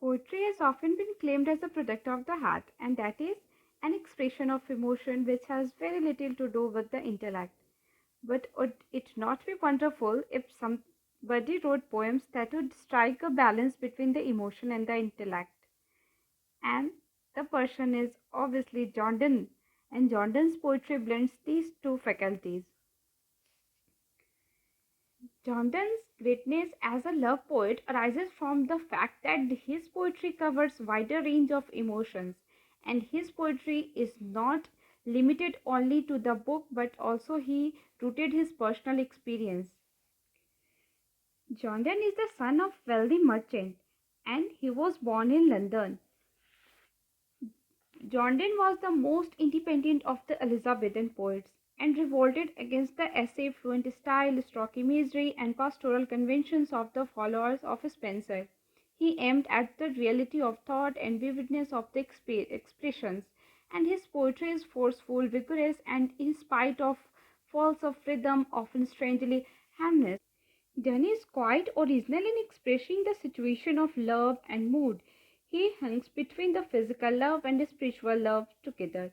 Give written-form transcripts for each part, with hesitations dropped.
Poetry has often been claimed as a product of the heart, and that is an expression of emotion which has very little to do with the intellect. But would it not be wonderful if somebody wrote poems that would strike a balance between the emotion and the intellect? And the person is obviously John Donne, and John Donne's poetry blends these two faculties. John Donne's greatness as a love poet arises from the fact that his poetry covers wider range of emotions, and his poetry is not limited only to the book but also he rooted his personal experience. John Donne is the son of wealthy merchant and he was born in London. John Donne was the most independent of the Elizabethan poets and revolted against the essay fluent style, stock imagery, and pastoral conventions of the followers of Spenser. He aimed at the reality of thought and vividness of the expressions, and his poetry is forceful, vigorous, and in spite of faults of rhythm, often strangely harmless. Donne is quite original in expressing the situation of love and mood. He hangs between the physical love and the spiritual love together.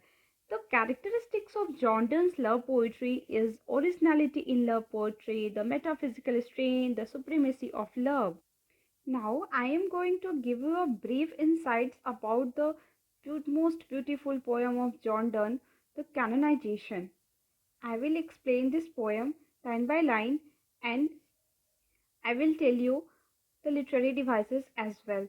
The characteristics of John Donne's love poetry is originality in love poetry, the metaphysical strain, the supremacy of love. Now I am going to give you a brief insights about the most beautiful poem of John Donne, the canonization. I will explain this poem line by line and I will tell you the literary devices as well.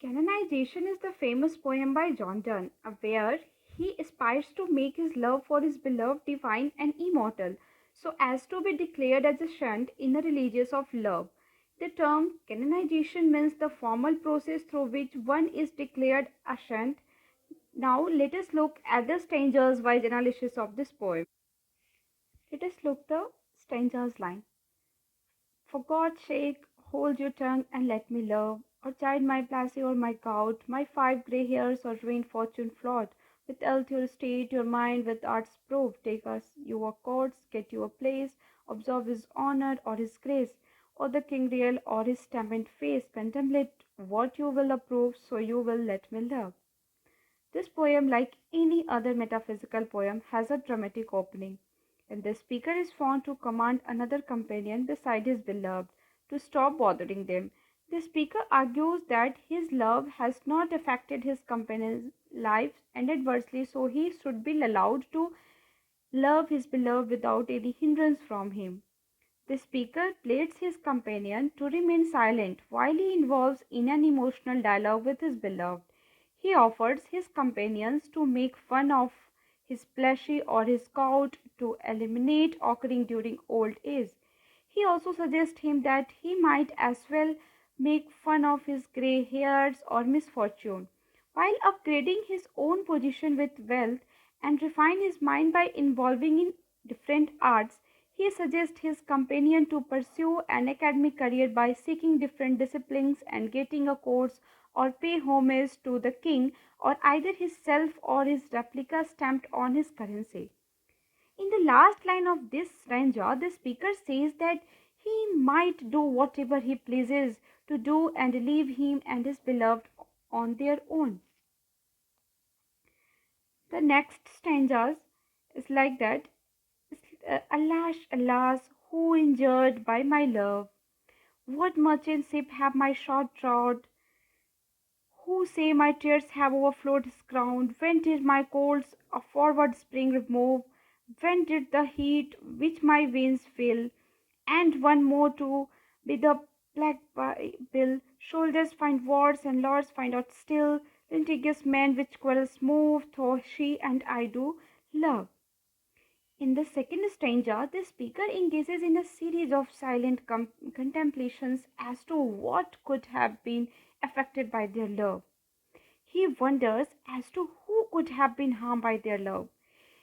Canonization is the famous poem by John Donne, where he aspires to make his love for his beloved divine and immortal, so as to be declared as a saint in the religious of love. The term canonization means the formal process through which one is declared a saint. Now let us look at the stanzas wise analysis of this poem. Let us look the stanzas line. For God's sake, hold your tongue and let me love, or chide my placy or my gout, my 5 grey hairs or ruined fortune flawed. With health your state, your mind with arts prove. Take us your courts, get you a place, observe his honour or his grace, or the king real or his stamped face. Contemplate what you will approve, so you will let me love. This poem, like any other metaphysical poem, has a dramatic opening, and the speaker is found to command another companion beside his beloved to stop bothering them. The speaker argues that his love has not affected his companion's life and adversely, so he should be allowed to love his beloved without any hindrance from him. The speaker pleads his companion to remain silent while he involves in an emotional dialogue with his beloved. He offers his companions to make fun of his pleasure or his gout to eliminate occurring during old age. He also suggests him that he might as well make fun of his grey hairs or misfortune, while upgrading his own position with wealth and refine his mind by involving in different arts. He suggests his companion to pursue an academic career by seeking different disciplines and getting a course or pay homage to the king or either his self or his replica stamped on his currency. In the last line of this stanza, the speaker says that he might do whatever he pleases to do and leave him and his beloved on their own. The next stanzas is like that. Alas, alas, who injured by my love? What merchant ship have my shot trod? Who say my tears have overflowed his ground? When did my colds a forward spring remove? When did the heat which my veins fill? And one more to be the black bill. Shoulders find words and lords find out still. Litigious men which quarrels move, though she and I do love. In the second stanza, the speaker engages in a series of silent contemplations as to what could have been affected by their love. He wonders as to who could have been harmed by their love.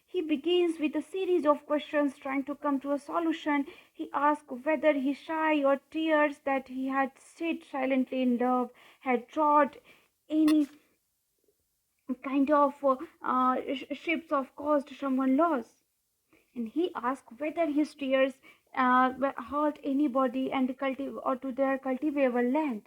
He begins with a series of questions trying to come to a solution. He asks whether his sigh or tears that he had stayed silently in love had brought any kind of ships of caused someone loss. And he asks whether his tears hurt anybody and or to their cultivable land.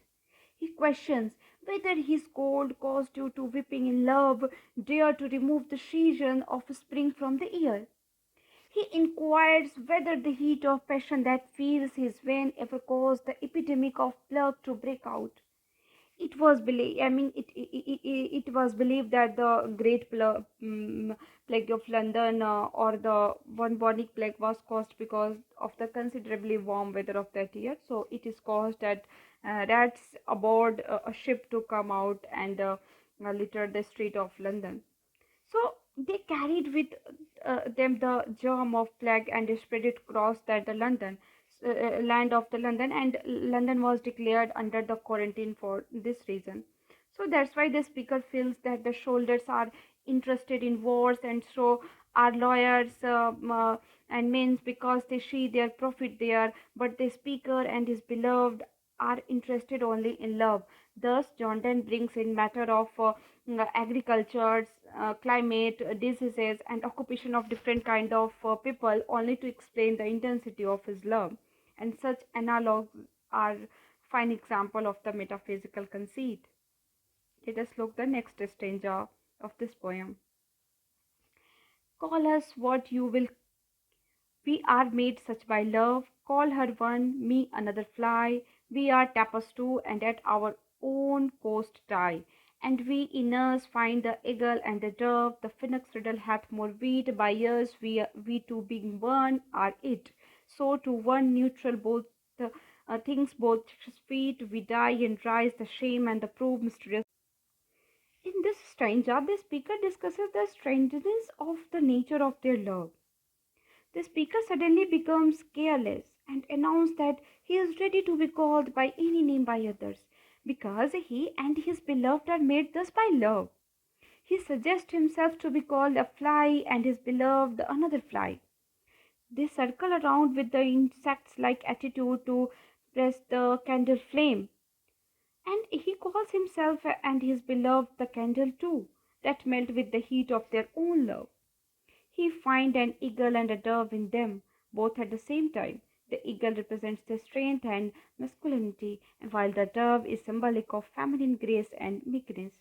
He questions Whether his cold caused you to weeping in love, dare to remove the season of spring from the year. He inquires whether the heat of passion that fills his vein ever caused the epidemic of plague to break out. It was believed, it was believed that the great plague of London, or the bubonic plague, was caused because of the considerably warm weather of that year. So it is caused that rats aboard a ship to come out and litter the street of London. So they carried with them the germ of plague and spread it across that the London land of the London, and London was declared under the quarantine for this reason. So that's why the speaker feels that the soldiers are interested in wars, and so are lawyers and men, because they see their profit there. But the speaker and his beloved are interested only in love. Thus, John Donne brings in matter of agriculture, climate, diseases, and occupation of different kind of people, only to explain the intensity of his love. And such analogues are fine example of the metaphysical conceit. Let us look the next stanza of this poem. Call us what you will, we are made such by love. Call her one, me another fly. We are tapas too, and at our own coast die. And we in us find the eagle and the dove. The phoenix riddle hath more weight. By us we two being one are it. So to one neutral both the things both sweet. We die and rise, the shame and the proof mysterious. In this stanza, the speaker discusses the strangeness of the nature of their love. The speaker suddenly becomes careless and announces that he is ready to be called by any name by others, because he and his beloved are made thus by love. He suggests himself to be called a fly and his beloved another fly. They circle around with the insects like attitude to press the candle flame, and he calls himself and his beloved the candle too, that melt with the heat of their own love. He finds an eagle and a dove in them, both at the same time. The eagle represents the strength and masculinity, while the dove is symbolic of feminine grace and meekness.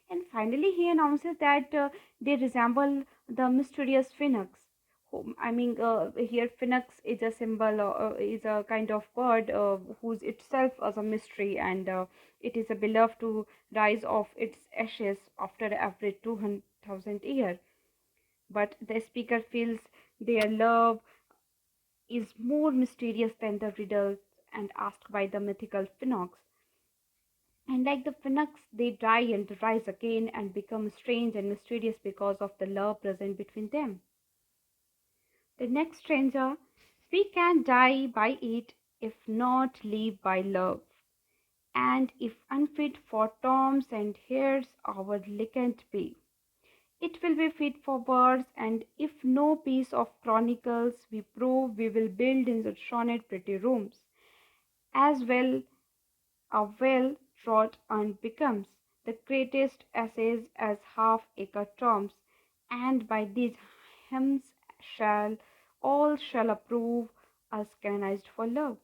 And finally, he announces that they resemble the mysterious phoenix. Here phoenix is a symbol, is a kind of bird whose itself as a mystery, and it is a beloved to rise of its ashes after every 200,000 years. But the speaker feels their love is more mysterious than the riddles and asked by the mythical phoenix. And like the phoenix, they die and rise again and become strange and mysterious because of the love present between them. The next stranger, we can die by it if not live by love. And if unfit for toms and hares, our ligand be. It will be fit for birds, and if no piece of chronicles we prove, we will build in the sonnet pretty rooms. As well a well trod urn becomes the greatest essays as half-acre tombs, and by these hymns shall all shall approve us canonized for love.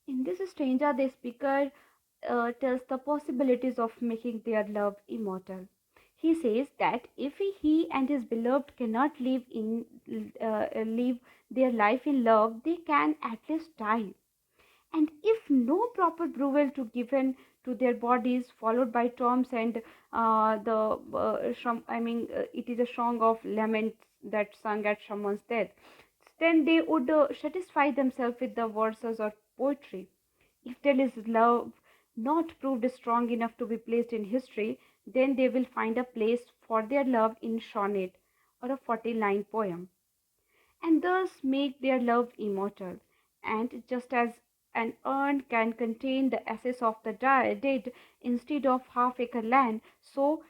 In this stanza, the speaker tells the possibilities of making their love immortal. He says that if he and his beloved cannot live their life in love, they can at least die. And if no proper burial to given to their bodies, followed by tombs and it is a song of laments that sung at someone's death, then they would satisfy themselves with the verses or poetry. If there is love not proved strong enough to be placed in history, then they will find a place for their love in sonnet or a 40-line poem, and thus make their love immortal. And just as an urn can contain the ashes of the dead instead of half-acre land, so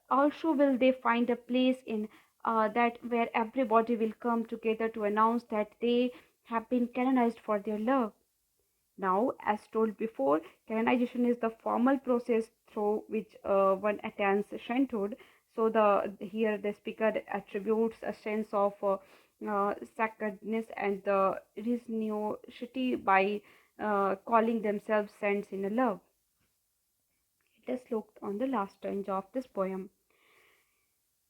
also will they find a place in that where everybody will come together to announce that they have been canonized for their love. Now, as told before, canonization is the formal process through which one attains sainthood. So, the here the speaker attributes a sense of sacredness and the religiosity by calling themselves saints in love. Let's look on the last stanza of this poem.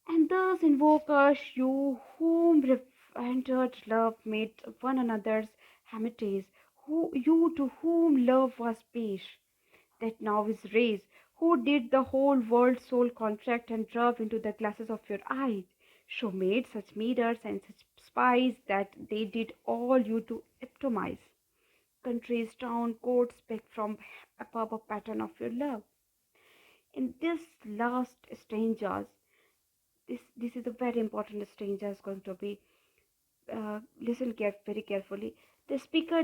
And thus invoke us, you whom rendered love made one another's amenities, who you to whom love was peace, that now is raised, who did the whole world's soul contract and drove into the glasses of your eyes, so made such mirrors and such spies that they did all you to epitomize. Countries, town, courts picked from above a pattern of your love. In this last stanzas, this is a very important stanza is going to be listen very carefully. The speaker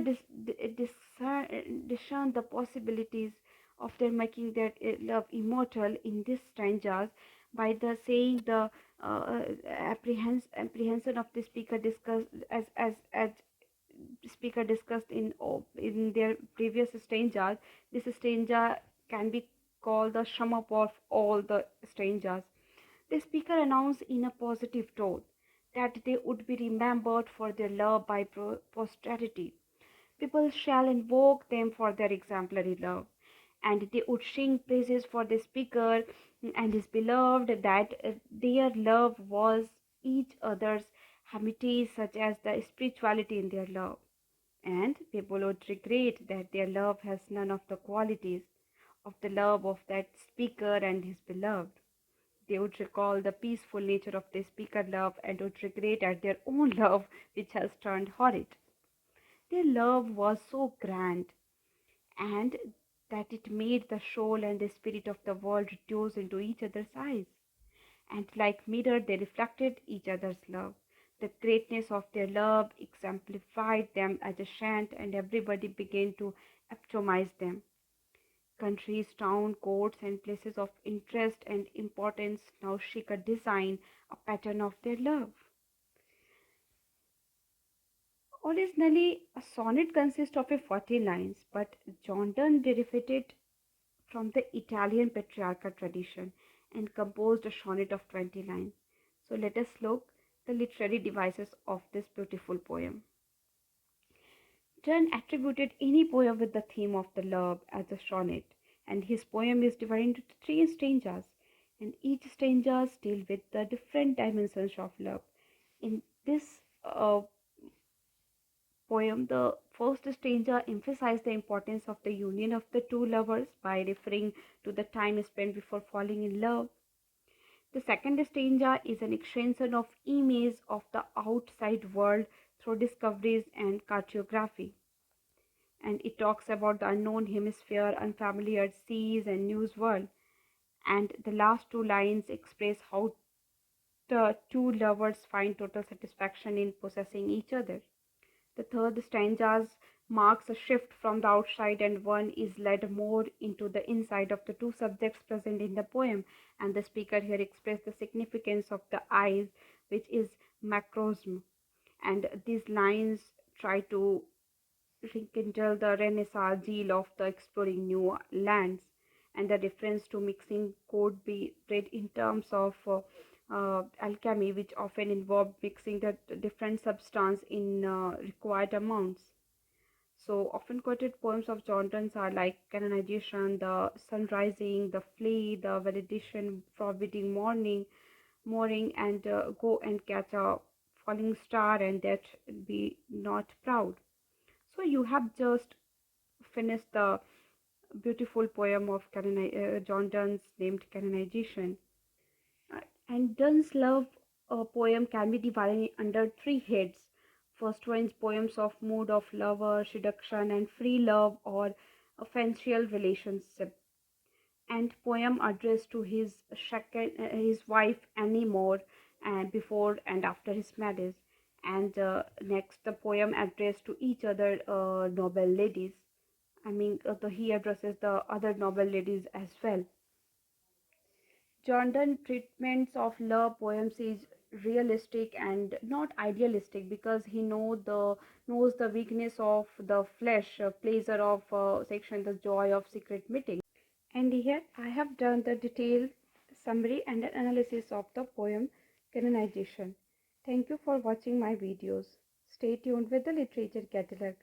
discern the possibilities of their making their love immortal in these stanzas by the saying the apprehension of the speaker discussed as speaker discussed in their previous stanzas. This stanza can be called the sum up of all the stanzas. The speaker announced in a positive tone that they would be remembered for their love by posterity. People shall invoke them for their exemplary love, and they would sing praises for the speaker and his beloved, that their love was each other's amenities, such as the spirituality in their love. And people would regret that their love has none of the qualities of the love of that speaker and his beloved. They would recall the peaceful nature of the speaker love and would regret at their own love, which has turned horrid. Their love was so grand, and that it made the soul and the spirit of the world reduce into each other's eyes, and like mirror they reflected each other's love. The greatness of their love exemplified them as a saint, and everybody began to epitomize them. Countries, towns, courts, and places of interest and importance now seek a design, a pattern of their love. Originally, a sonnet consists of 40 lines, but John Donne derived from the Italian patriarchal tradition and composed a sonnet of 20 lines. So let us look the literary devices of this beautiful poem. Donne attributed any poem with the theme of the love as a sonnet, and his poem is divided into three stanzas, and each stanza deals with the different dimensions of love. In this poem, the first stanza emphasizes the importance of the union of the two lovers by referring to the time spent before falling in love. The second stanza is an extension of image of the outside world through discoveries and cartography, and it talks about the unknown hemisphere, unfamiliar seas, and news world. And the last two lines express how the two lovers find total satisfaction in possessing each other. The third stanza marks a shift from the outside, and one is led more into the inside of the two subjects present in the poem. And the speaker here expresses the significance of the eyes, which is macrosm. And these lines try to rekindle the Renaissance zeal of the exploring new lands, and the reference to mixing could be read in terms of alchemy, which often involved mixing the different substance in required amounts. So, often quoted poems of John Donne are like Canonization, The Sun Rising, The Flea, The Valediction, Forbidding Morning, Mooring, and Go and Catch a Falling Star, and That Be Not Proud. So you have just finished the beautiful poem of John Donne's named Canonization. And Donne's love poem can be divided under three heads. First one is poems of mood of lover, seduction, and free love or a fancial relationship. And poem addressed to his wife Annie More, and before and after his marriage. And next, the poem addressed to each other noble ladies. I mean, he addresses the other noble ladies as well. John Donne treatments of love poems is realistic and not idealistic, because he knows the weakness of the flesh, pleasure of section, the joy of secret meeting. And here I have done the detailed summary and analysis of the poem Canonization. Thank you for watching my videos. Stay tuned with the Literature Catalog.